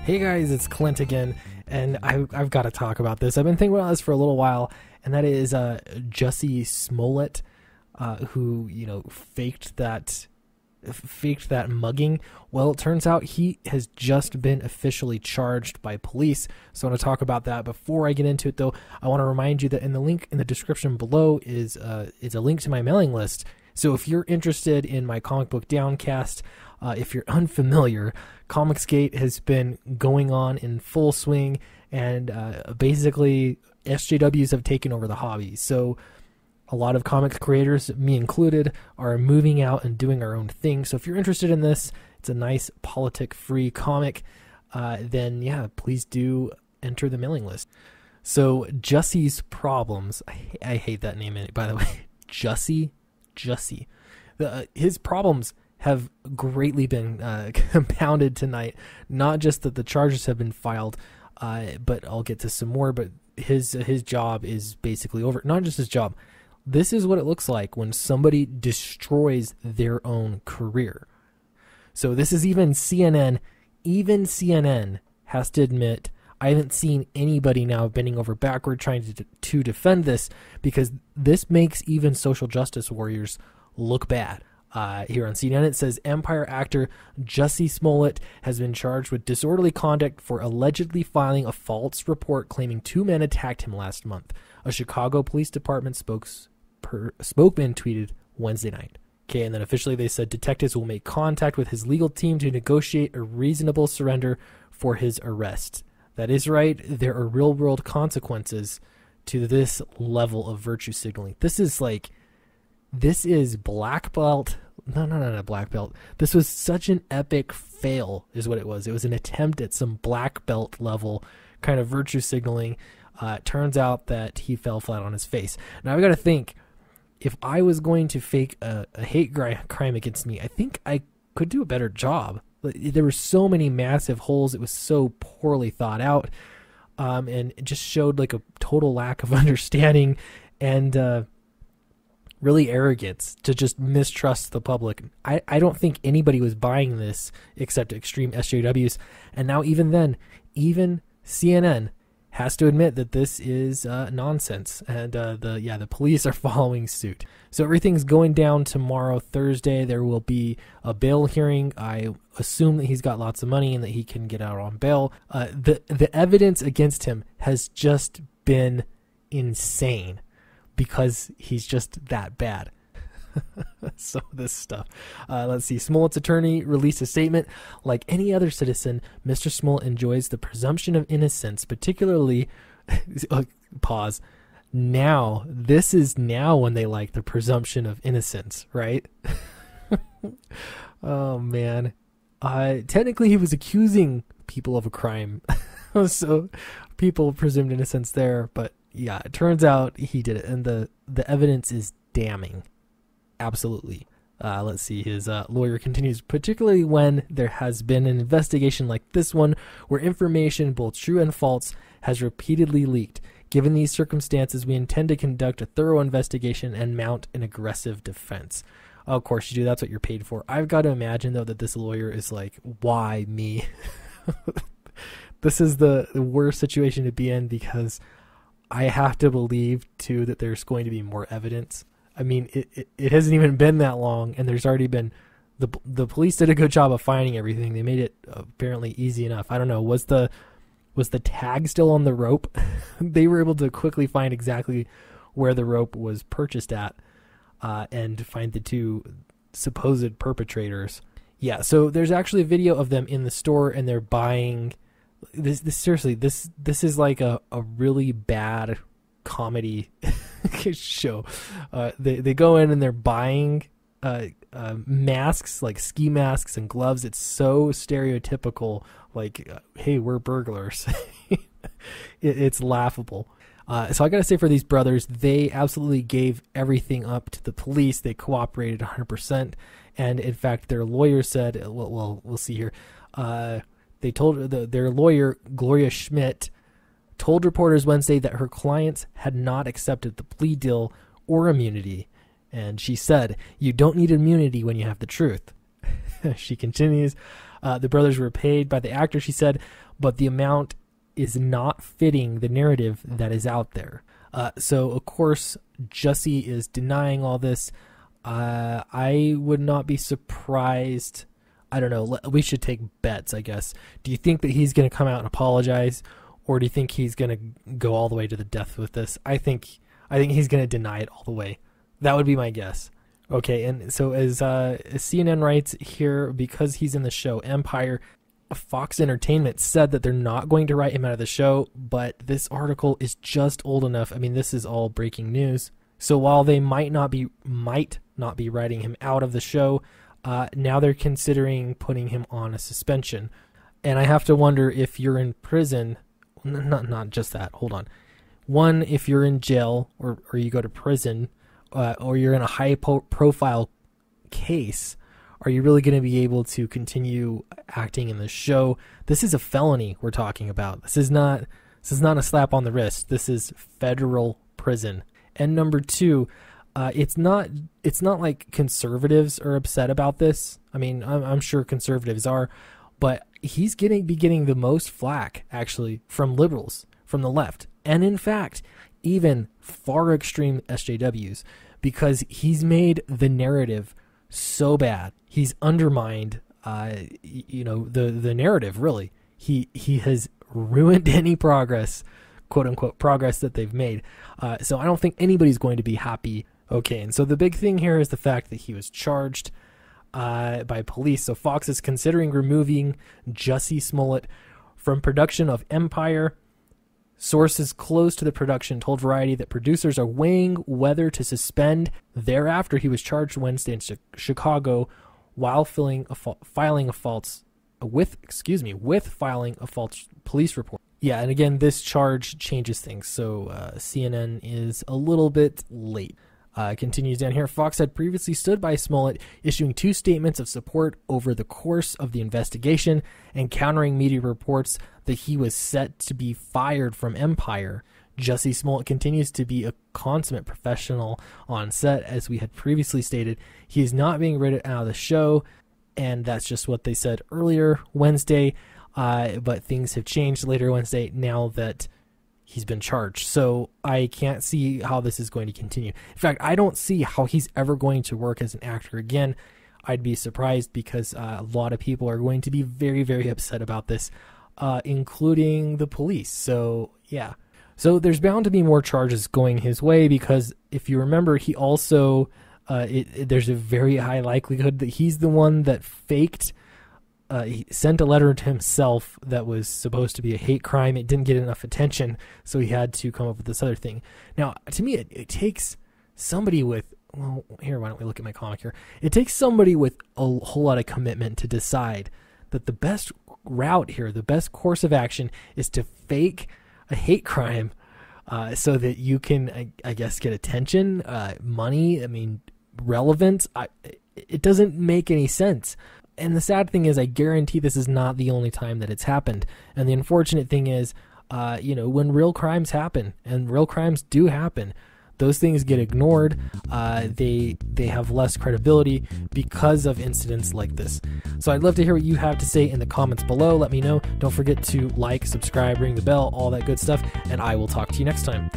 Hey guys, it's Clint again, and I've got to talk about this. I've been thinking about this for a little while, and that is Jussie Smollett, who faked that mugging. Well, it turns out he has just been officially charged by police. So I want to talk about that. Before I get into it, though, I want to remind you that in the link in the description below is a link to my mailing list. So if you're interested in my comic book Downcast, if you're unfamiliar, Comicsgate has been going on in full swing, and basically SJWs have taken over the hobby. So a lot of comics creators, me included, are moving out and doing our own thing. So if you're interested in this, it's a nice politic-free comic, then yeah, please do enter the mailing list. So Jussie's problems, I hate that name, by the way, Jussie. His problems have greatly been compounded tonight. Not just that the charges have been filed, but I'll get to some more. But his job is basically over. Not just his job. This is what it looks like when somebody destroys their own career. So this is even CNN. Even CNN has to admit, I haven't seen anybody now bending over backward trying to defend this, because this makes even social justice warriors look bad. Here on CNN, it says Empire actor Jussie Smollett has been charged with disorderly conduct for allegedly filing a false report claiming two men attacked him last month. A Chicago Police Department spokesman tweeted Wednesday night. Okay, and then officially they said detectives will make contact with his legal team to negotiate a reasonable surrender for his arrest. That is right. There are real-world consequences to this level of virtue signaling. This is black belt. No, black belt. This was such an epic fail is what it was. It was an attempt at some black belt level kind of virtue signaling. It turns out that he fell flat on his face. Now I've got to think, if I was going to fake a hate crime against me, I think I could do a better job. There were so many massive holes. It was so poorly thought out, and it just showed like a total lack of understanding and really arrogance to just mistrust the public. I don't think anybody was buying this except extreme SJWs. And now even then, even CNN has to admit that this is nonsense. And the police are following suit. So everything's going down tomorrow, Thursday. There will be a bail hearing. I assume that he's got lots of money and that he can get out on bail. The evidence against him has just been insane, because he's just that bad. So this stuff. Let's see. Smollett's attorney released a statement. Like any other citizen, Mr. Smollett enjoys the presumption of innocence, particularly... pause. Now, this is now when they like the presumption of innocence, right? Oh, man. Technically, he was accusing people of a crime. So people presumed innocence there, but yeah, it turns out he did it, and the evidence is damning. Absolutely. Let's see. His lawyer continues, particularly when there has been an investigation like this one, where information, both true and false, has repeatedly leaked. Given these circumstances, we intend to conduct a thorough investigation and mount an aggressive defense. Of course you do. That's what you're paid for. I've got to imagine, though, that this lawyer is like, why me? This is the worst situation to be in, because I have to believe, too, that there's going to be more evidence. I mean, it hasn't even been that long, and there's already been... The police did a good job of finding everything. They made it apparently easy enough. I don't know. Was the tag still on the rope? They were able to quickly find exactly where the rope was purchased at and find the two supposed perpetrators. Yeah, so there's actually a video of them in the store, and they're buying... This seriously, this is like a really bad comedy show. They go in and they're buying masks, like ski masks and gloves. It's so stereotypical, like, hey, we're burglars. It's laughable. So I gotta say, for these brothers, they absolutely gave everything up to the police. They cooperated 100%, and in fact, their lawyer said, well, we'll see here. They told their lawyer, Gloria Schmidt, told reporters Wednesday that her clients had not accepted the plea deal or immunity. And she said, "You don't need immunity when you have the truth." She continues, the brothers were paid by the actor, she said, but the amount is not fitting the narrative that is out there. So, of course, Jussie is denying all this. I would not be surprised. I don't know. We should take bets, I guess. Do you think that he's going to come out and apologize, or do you think he's going to go all the way to the death with this? I think he's going to deny it all the way. That would be my guess. Okay, and so as CNN writes here, because he's in the show Empire, Fox Entertainment said that they're not going to write him out of the show, but this article is just old enough. I mean, this is all breaking news. So while they might not be writing him out of the show, now they're considering putting him on a suspension. And I have to wonder, if you're in prison, not just that, hold on. One, if you're in jail or you go to prison, or you're in a high profile case, are you really going to be able to continue acting in the show? This is a felony we're talking about. This is not a slap on the wrist. This is federal prison. And number two, it's not like conservatives are upset about this. I mean, I'm sure conservatives are, but he's getting the most flack, actually, from liberals, from the left, and in fact, even far extreme SJWs, because he's made the narrative so bad. He's undermined, the narrative, really. He has ruined any progress, quote unquote, progress that they've made. So I don't think anybody's going to be happy. Okay, and so the big thing here is the fact that he was charged by police. So Fox is considering removing Jussie Smollett from production of Empire. Sources close to the production told Variety that producers are weighing whether to suspend. Thereafter, he was charged Wednesday in Chicago while filing a false police report. Yeah, and again, this charge changes things, so CNN is a little bit late. Continues down here. Fox had previously stood by Smollett, issuing 2 statements of support over the course of the investigation and countering media reports that he was set to be fired from Empire. Jussie Smollett continues to be a consummate professional on set, as we had previously stated. He is not being written out of the show, and that's just what they said earlier Wednesday, but things have changed later Wednesday now that he's been charged. So I can't see how this is going to continue. In fact, I don't see how he's ever going to work as an actor again. I'd be surprised, because a lot of people are going to be very, very upset about this, including the police. So, yeah. So there's bound to be more charges going his way, because if you remember, he also, there's a very high likelihood that he's the one that faked. He sent a letter to himself that was supposed to be a hate crime. It didn't get enough attention, so he had to come up with this other thing. Now, to me, it takes somebody with, well, here, why don't we look at my comic here? It takes somebody with a whole lot of commitment to decide that the best route here, the best course of action, is to fake a hate crime so that you can, I guess, get attention, money, relevance. It doesn't make any sense. And the sad thing is, I guarantee this is not the only time that it's happened. And the unfortunate thing is, when real crimes happen, and real crimes do happen, those things get ignored. They have less credibility because of incidents like this. So I'd love to hear what you have to say in the comments below. Let me know. Don't forget to like, subscribe, ring the bell, all that good stuff. And I will talk to you next time.